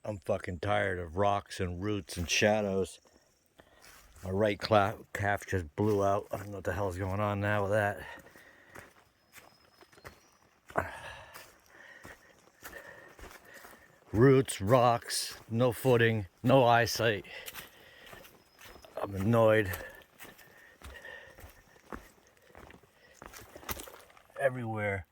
I'm fucking tired of rocks and roots and shadows. My right calf just blew out. I don't know what the hell's going on now with that. Roots, rocks, no footing, no eyesight. I'm annoyed. Everywhere.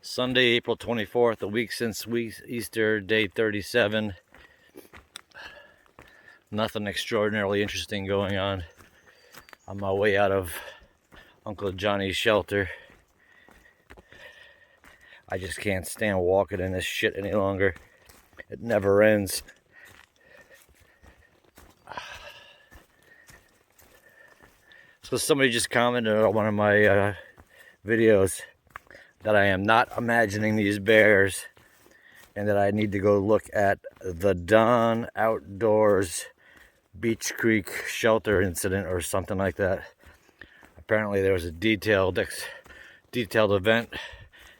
Sunday, April 24th, a week since Easter, day 37. Nothing extraordinarily interesting going on. On my way out of Uncle Johnny's shelter. I just can't stand walking in this shit any longer. It never ends. So somebody just commented on one of my videos that I am not imagining these bears and that I need to go look at the Dawn Outdoors Beach Creek shelter incident or something like that. Apparently there was a detailed event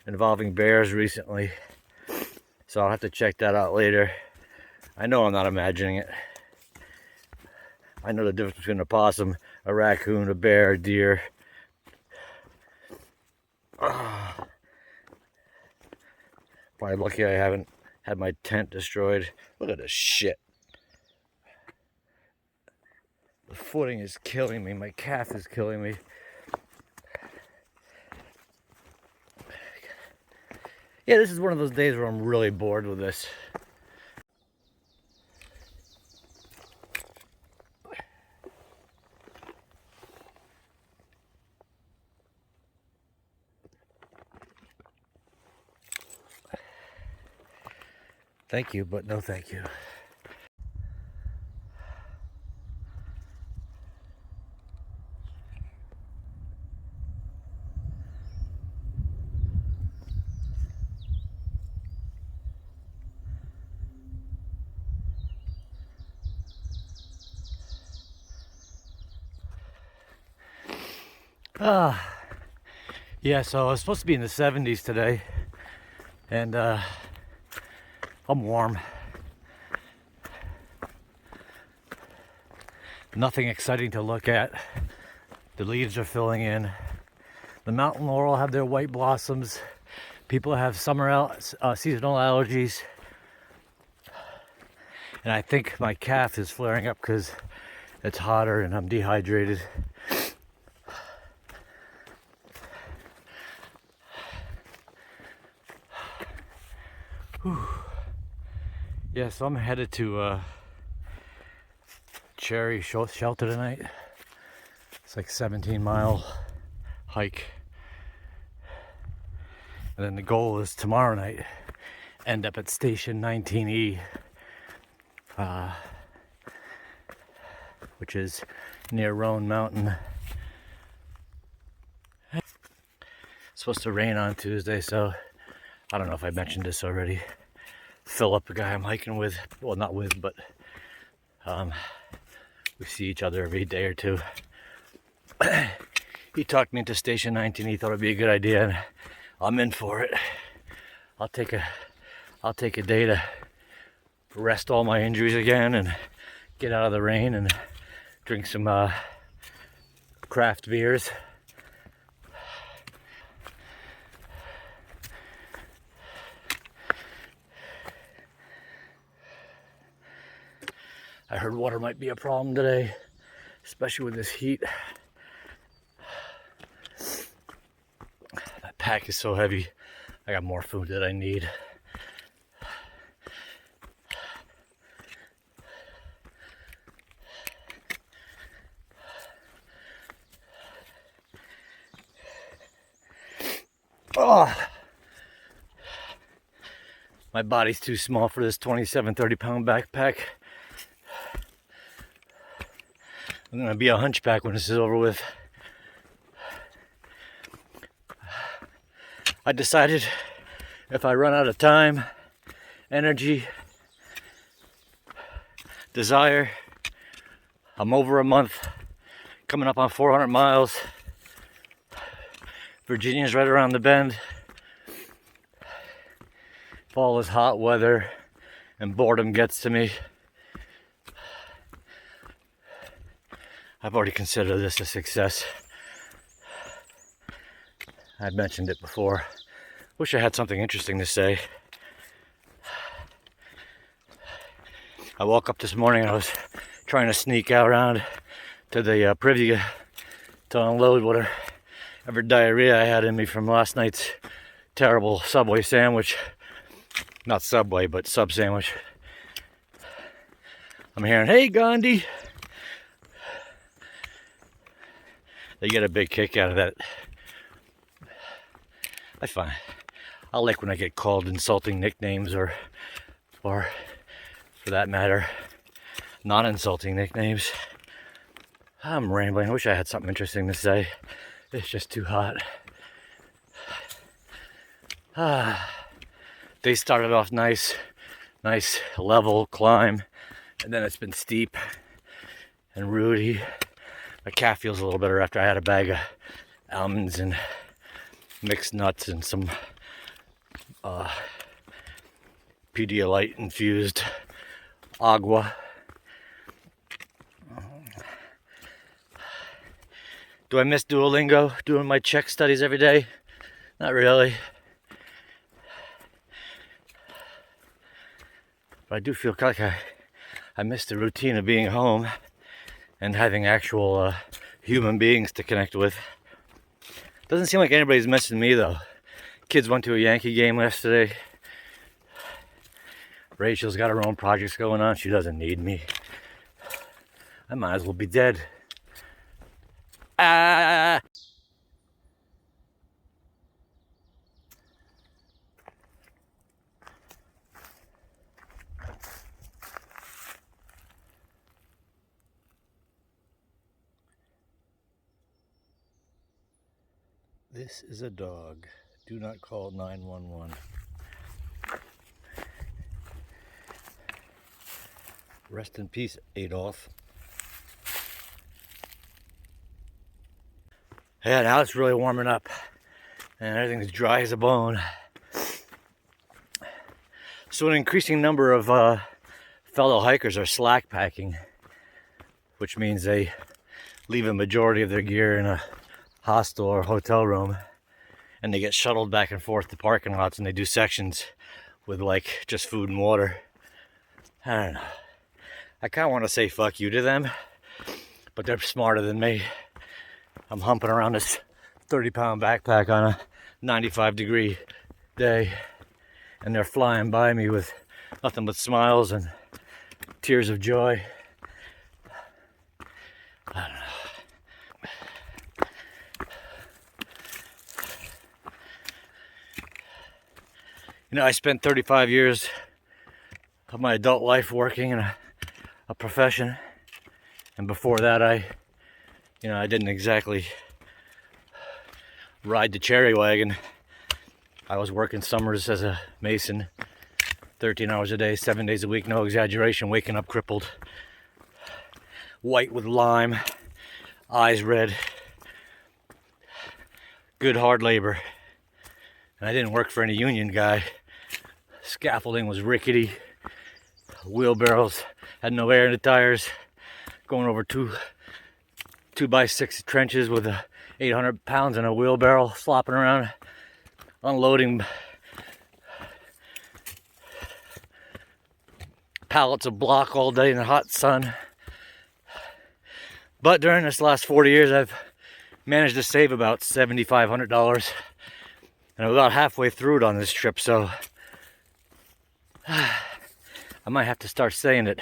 involving bears recently, so I'll have to check that out later. I know I'm not imagining it. I know the difference between a possum, a raccoon, a bear, a deer. Probably lucky I haven't had my tent destroyed. Look at this shit. The footing is killing me. My calf is killing me. Yeah, this is one of those days where I'm really bored with this. Thank you, but no thank you. Yeah, so I was supposed to be in the 70s today, and I'm warm. Nothing exciting to look at. The leaves are filling in. The mountain laurel have their white blossoms. People have seasonal allergies. And I think my calf is flaring up because it's hotter and I'm dehydrated. Whew. Yeah, so I'm headed to Cherry Shelter tonight. It's like 17-mile hike. And then the goal is tomorrow night, end up at Station 19E, which is near Roan Mountain. It's supposed to rain on Tuesday, so I don't know if I mentioned this already. Philip, the guy I'm hiking with, well, not with, but we see each other every day or two. He talked me into Station 19. He thought it'd be a good idea, and I'm in for it. I'll take a day to rest all my injuries again and get out of the rain and drink some craft beers. I heard water might be a problem today, especially with this heat. That pack is so heavy. I got more food than I need. Oh, my body's too small for this 27, 30-pound backpack. I'm gonna be a hunchback when this is over with. I decided if I run out of time, energy, desire, I'm over a month Coming up on 400 miles. Virginia's right around the bend. Fall is hot weather and boredom gets to me. I've already considered this a success. I've mentioned it before. Wish I had something interesting to say. I woke up this morning and I was trying to sneak out around to the privy to unload whatever diarrhea I had in me from last night's terrible Subway sandwich. Not Subway, but sub sandwich. I'm hearing, "Hey Gandhi." They get a big kick out of that. I find I like when I get called insulting nicknames or for that matter, non-insulting nicknames. I'm rambling. I wish I had something interesting to say. It's just too hot. They started off nice level climb, and then it's been steep and rooty. My calf feels a little better after I had a bag of almonds and mixed nuts and some Pedialyte infused agua. Do I miss Duolingo, doing my Czech studies every day? Not really. But I do feel like I miss the routine of being home and having actual human beings to connect with. Doesn't seem like anybody's missing me though. Kids went to a Yankee game yesterday. Rachel's got her own projects going on. She doesn't need me. I might as well be dead. This is a dog. Do not call 911. Rest in peace, Adolf. Yeah, now it's really warming up and everything's dry as a bone. So an increasing number of fellow hikers are slack packing, which means they leave a majority of their gear in a hostel or hotel room and they get shuttled back and forth to parking lots and they do sections with like just food and water. I don't know. I kind of want to say fuck you to them, but they're smarter than me. I'm humping around this 30-pound backpack on a 95-degree day, and they're flying by me with nothing but smiles and tears of joy. I don't know. You know, I spent 35 years of my adult life working in a profession, and before that I didn't exactly ride the cherry wagon. I was working summers as a mason, 13 hours a day, 7 days a week, no exaggeration, waking up crippled, white with lime, eyes red, good hard labor. And I didn't work for any union guy. Scaffolding was rickety, wheelbarrows had no air in the tires, going over 2x6 trenches with 800 pounds in a wheelbarrow, flopping around, unloading pallets of block all day in the hot sun. But during this last 40 years, I've managed to save about $7,500, and I'm about halfway through it on this trip, so I might have to start staying at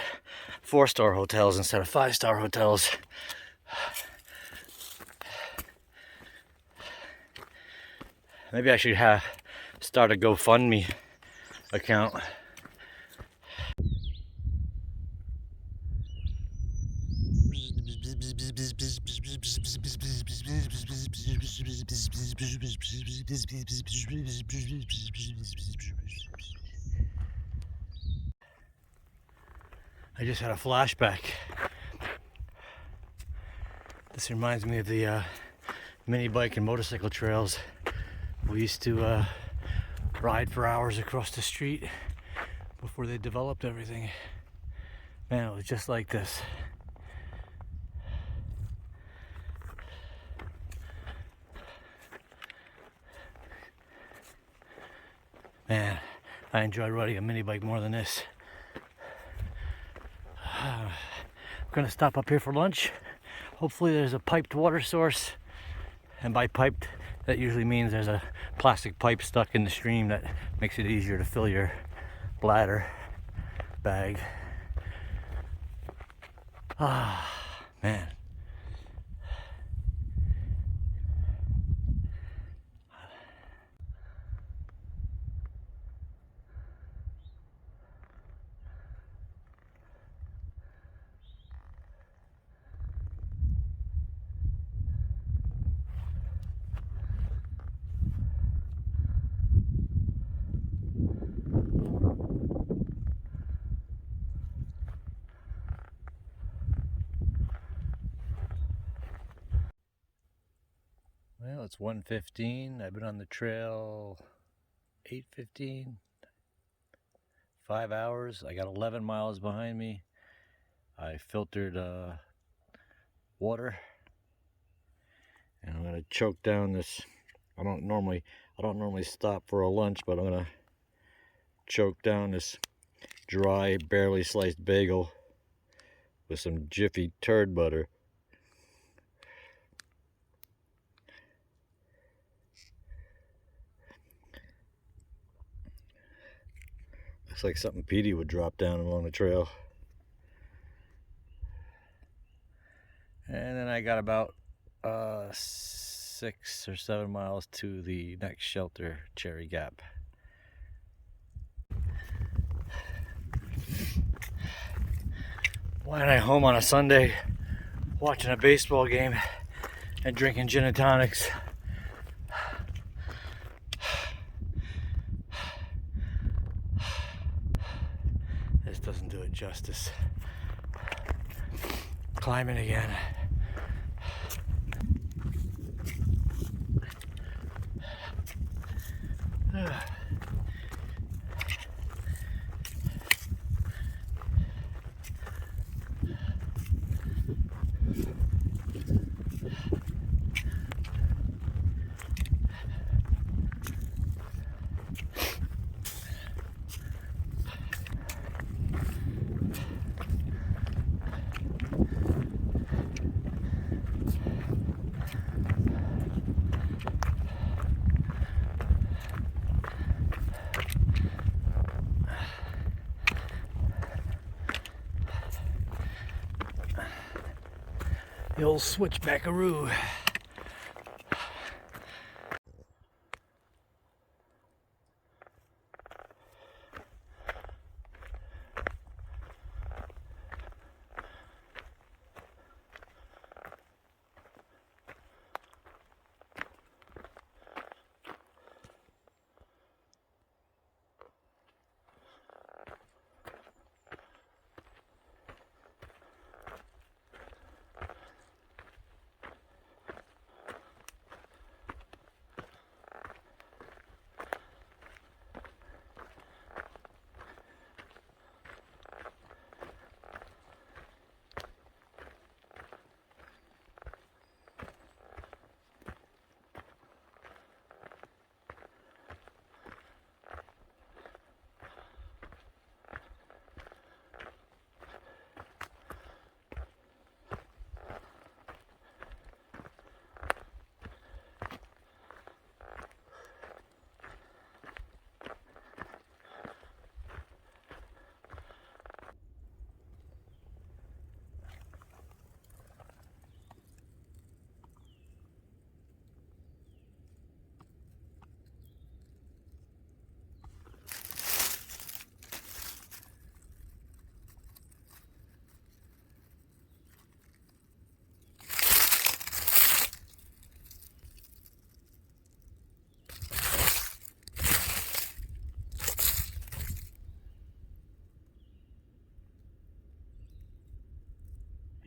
4-star hotels instead of 5-star hotels. Maybe I should start a GoFundMe account. I just had a flashback. This reminds me of the mini bike and motorcycle trails we used to ride for hours across the street before they developed everything. Man, it was just like this. Man, I enjoy riding a mini bike more than this. I'm gonna stop up here for lunch. Hopefully there's a piped water source. And by piped, that usually means there's a plastic pipe stuck in the stream that makes it easier to fill your bladder bag. Ah, man. Well, it's 1:15. I've been on the trail 8:15. 5 hours. I got 11 miles behind me. I filtered water, and I'm gonna choke down this. I don't normally stop for a lunch, but I'm gonna choke down this dry, barely sliced bagel with some Jiffy turd butter. Looks like something Petey would drop down along the trail. And then I got about 6 or 7 miles to the next shelter, Cherry Gap. Why am I home on a Sunday watching a baseball game and drinking gin and tonics? This doesn't do it justice. Climbing again. The old switchbackaroo.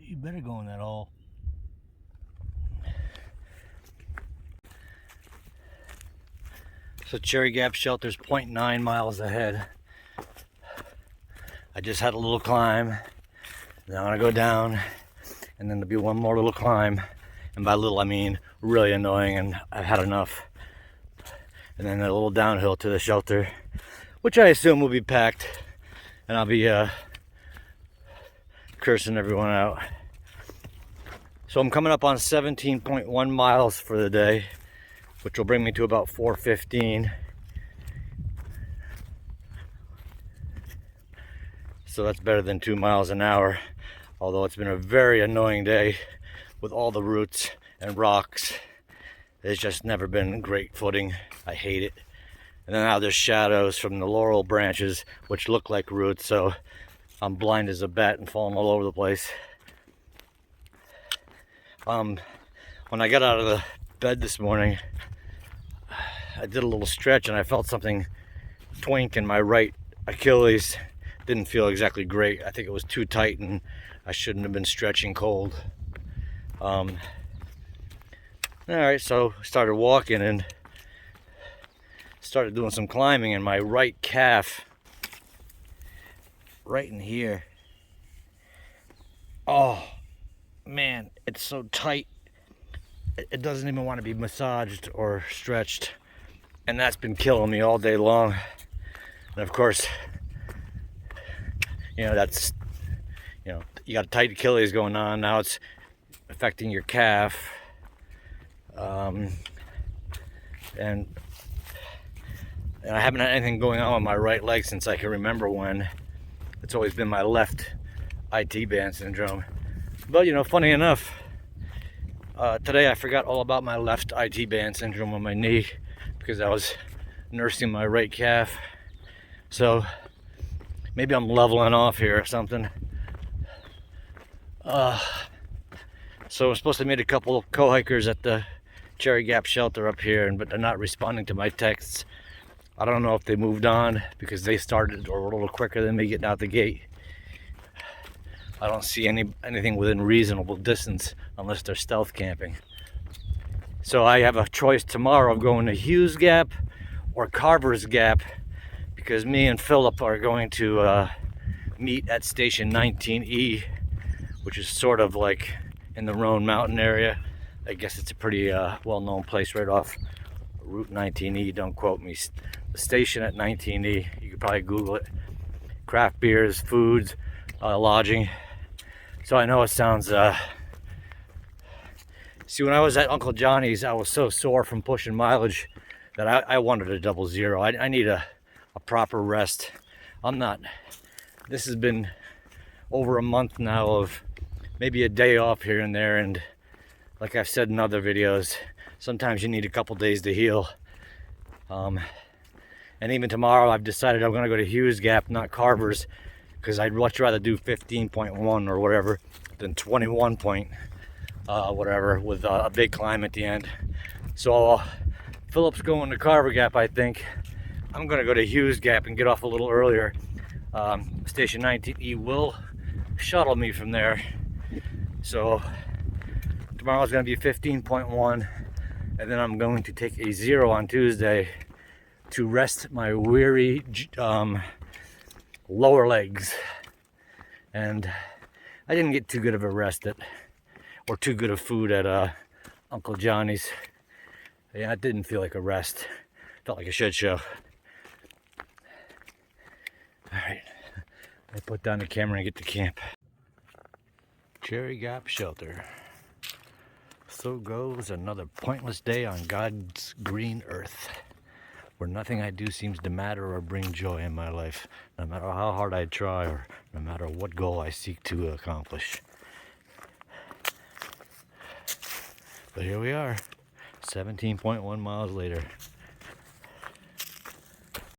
You better go in that hole. So Cherry Gap Shelter's 0.9 miles ahead. I just had a little climb. Then I'm gonna go down, and then there'll be one more little climb. And by little, I mean really annoying, and I've had enough. And then a little downhill to the shelter, which I assume will be packed, and I'll be cursing everyone out. So I'm coming up on 17.1 miles for the day, which will bring me to about 4:15. So that's better than 2 miles an hour, although it's been a very annoying day with all the roots and rocks. It's just never been great footing. I hate it. And then now there's shadows from the laurel branches, which look like roots, so I'm blind as a bat and falling all over the place. When I got out of the bed this morning, I did a little stretch and I felt something twink in my right Achilles. Didn't feel exactly great. I think it was too tight and I shouldn't have been stretching cold. All right, so I started walking and started doing some climbing, and my right calf, right in here, oh man, it's so tight. It doesn't even want to be massaged or stretched, and that's been killing me all day long. And of course, you know, that's, you know, you got a tight Achilles going on. Now it's affecting your calf. And I haven't had anything going on with my right leg since I can remember when. It's always been my left IT band syndrome. But, you know, funny enough, today I forgot all about my left IT band syndrome on my knee because I was nursing my right calf. So maybe I'm leveling off here or something. So I'm supposed to meet a couple of co-hikers at the Cherry Gap Shelter up here, but they're not responding to my texts. I don't know if they moved on because they started or were a little quicker than me getting out the gate. I don't see anything within reasonable distance unless they're stealth camping. So I have a choice tomorrow of going to Hughes Gap or Carver's Gap, because me and Philip are going to meet at Station 19E, which is sort of like in the Roan Mountain area. I guess it's a pretty well-known place right off Route 19E. Don't quote me. The station at 19E. You could probably Google it. Craft beers, foods, lodging. So I know it sounds... See, when I was at Uncle Johnnie's, I was so sore from pushing mileage that I wanted a 00. I need a proper rest. I'm not... This has been over a month now of maybe a day off here and there, and like I've said in other videos, sometimes you need a couple days to heal. And even tomorrow I've decided I'm going to go to Hughes Gap, not Carver's, because I'd much rather do 15.1 or whatever than 21 point whatever with a big climb at the end. So Philip's going to Carver Gap, I think. I'm going to go to Hughes Gap and get off a little earlier. Station 19E will shuttle me from there. So tomorrow's going to be 15.1, and then I'm going to take a 0 on Tuesday to rest my weary lower legs. And I didn't get too good of a rest or too good of food at Uncle Johnnie's. Yeah, it didn't feel like a rest. Felt like a shit show. All right, I put down the camera and get to camp. Cherry Gap Shelter. So goes another pointless day on God's green earth, where nothing I do seems to matter or bring joy in my life, no matter how hard I try or no matter what goal I seek to accomplish. But here we are, 17.1 miles later.